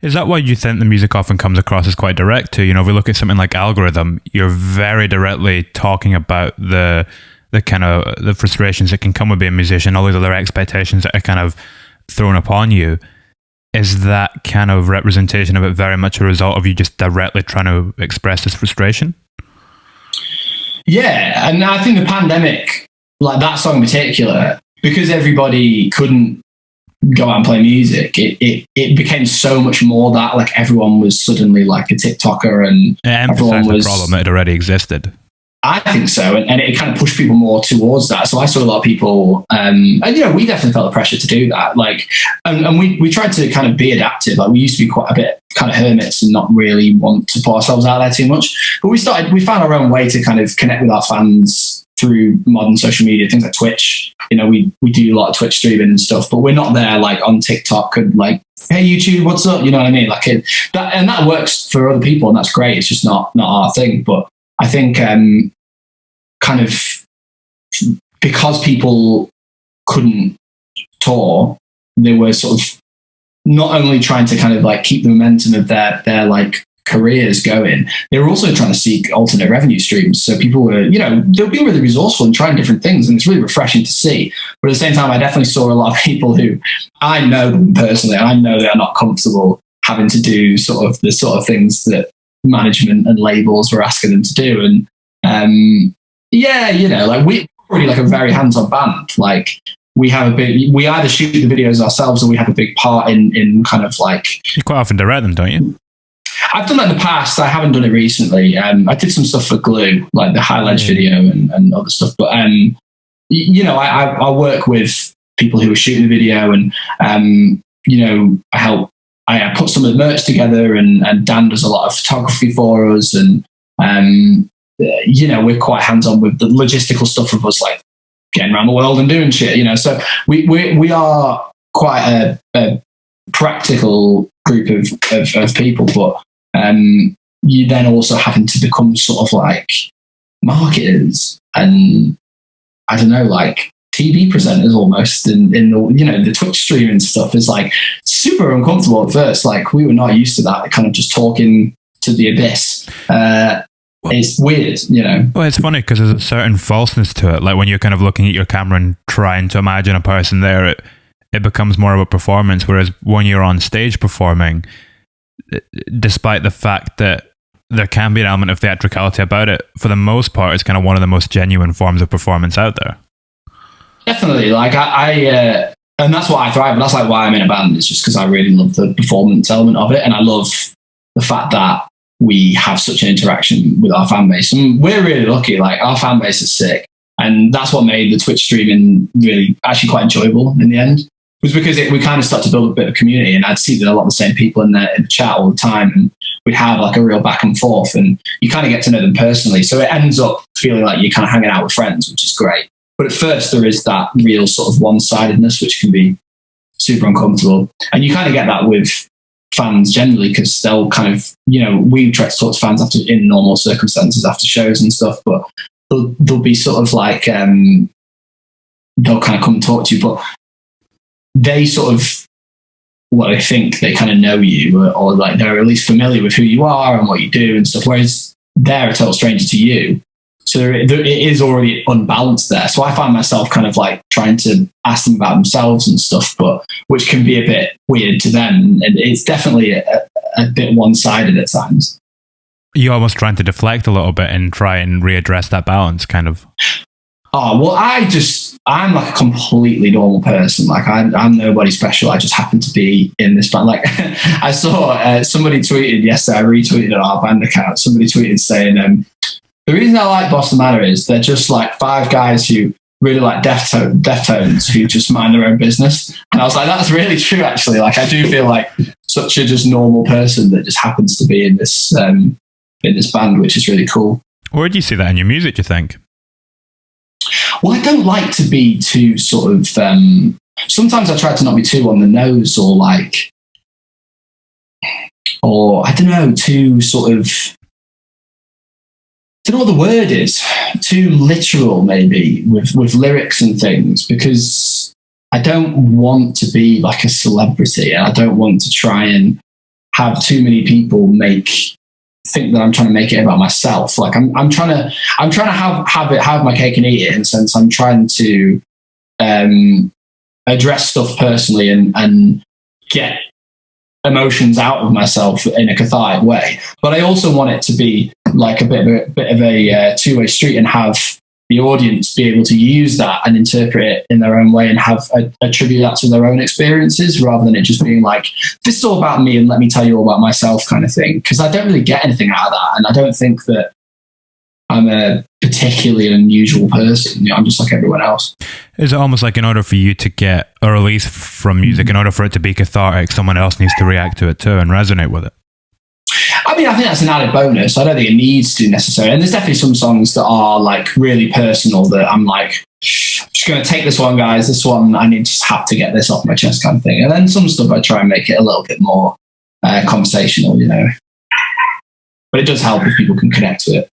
Is that why you think the music often comes across as quite direct too? If we look at something like Algorithm, you're very directly talking about the kind of the frustrations that can come with being a musician, all these other expectations that are kind of thrown upon you. Is that kind of representation of it very much a result of you just directly trying to express this frustration? Yeah, and I think the pandemic, like that song in particular, because everybody couldn't go out and play music, it became so much more that like everyone was suddenly like a TikToker, and everyone was the problem that had already existed. I think so, and it kind of pushed people more towards that. So I saw a lot of people, and we definitely felt the pressure to do that. Like, and we tried to kind of be adaptive. Like we used to be quite a bit kind of hermits and not really want to put ourselves out there too much. But we found our own way to kind of connect with our fans through modern social media, things like Twitch. We do a lot of Twitch streaming and stuff, but we're not there like on TikTok and like, hey YouTube, what's up? You know what I mean? Like that works for other people, and that's great. It's just not our thing. But I think kind of because people couldn't tour, they were sort of not only trying to kind of like keep the momentum of their like careers going, they were also trying to seek alternate revenue streams. So people were, they were being really resourceful and trying different things, and it's really refreshing to see. But at the same time, I definitely saw a lot of people who I know them personally, and I know they are not comfortable having to do sort of the sort of things that management and labels were asking them to do. And like we're already like a very hands-on band. Like we either shoot the videos ourselves or we have a big part in kind of like. You quite often direct them, don't you? I've done that in the past. I haven't done it recently. I did some stuff for Glue, like the highlights video and other stuff. But I work with people who are shooting the video, and I help. I put some of the merch together, and Dan does a lot of photography for us, and we're quite hands-on with the logistical stuff of us, like getting around the world and doing shit. So we are quite a practical group of people, but you then also having to become sort of like marketers and I don't know, like TV presenters almost in the Twitch streaming stuff is like super uncomfortable at first. Like we were not used to that, kind of just talking to the abyss. It's weird, Well, it's funny because there's a certain falseness to it. Like when you're kind of looking at your camera and trying to imagine a person there, it becomes more of a performance. Whereas when you're on stage performing, despite the fact that there can be an element of theatricality about it, for the most part, it's kind of one of the most genuine forms of performance out there. Definitely. Like I and that's what I thrive on. That's like why I'm in a band. It's just because I really love the performance element of it. And I love the fact that we have such an interaction with our fan base. And we're really lucky. Like our fan base is sick. And that's what made the Twitch streaming really actually quite enjoyable in the end. Was because we kind of started to build a bit of community, and I'd see that a lot of the same people in the chat all the time, and we'd have like a real back and forth, and you kind of get to know them personally. So it ends up feeling like you're kind of hanging out with friends, which is great. But at first there is that real sort of one-sidedness, which can be super uncomfortable. And you kind of get that with fans generally, because they'll kind of, we try to talk to fans in normal circumstances after shows and stuff, but they'll be sort of like, they'll kind of come and talk to you, but they sort of, they think they kind of know you, or like they're at least familiar with who you are and what you do and stuff, whereas they're a total stranger to you. So it is already unbalanced there. So I find myself kind of like trying to ask them about themselves and stuff, but which can be a bit weird to them. And it's definitely a bit one-sided at times. You're almost trying to deflect a little bit and try and readdress that balance, kind of. Oh, well, I'm like a completely normal person. Like I'm nobody special. I just happen to be in this band. Like I saw somebody tweeted yesterday, I retweeted on our band account. Somebody tweeted saying, the reason I like Boston Manor is they're just like five guys who really like Deftones who just mind their own business. And I was like, that's really true, actually. Like I do feel like such a just normal person that just happens to be in this band, which is really cool. Where do you see that in your music, do you think? Well, I don't like to be too sort of... sometimes I try to not be too on the nose or like... Or, I don't know, too sort of... I don't know what the word is. Too literal, maybe, with lyrics and things, because I don't want to be like a celebrity, and I don't want to try and have too many people think that I'm trying to make it about myself. Like I'm trying to have my cake and eat it, in a sense. I'm trying to address stuff personally and get emotions out of myself in a cathartic way. But I also want it to be like a bit of a two-way street, and have the audience be able to use that and interpret it in their own way, and attribute that to their own experiences, rather than it just being like, this is all about me and let me tell you all about myself kind of thing. Because I don't really get anything out of that, and I don't think that I'm a particularly unusual person. You know, I'm just like everyone else. Is it almost like, in order for you to get a release from music, in order for it to be cathartic, someone else needs to react to it too and resonate with it? I mean, I think that's an added bonus. I don't think it needs to necessarily. And there's definitely some songs that are like really personal that I'm like, I'm just going to take this one, guys. This one, I just have to get this off my chest kind of thing. And then some stuff I try and make it a little bit more conversational, you know. But it does help if people can connect to it.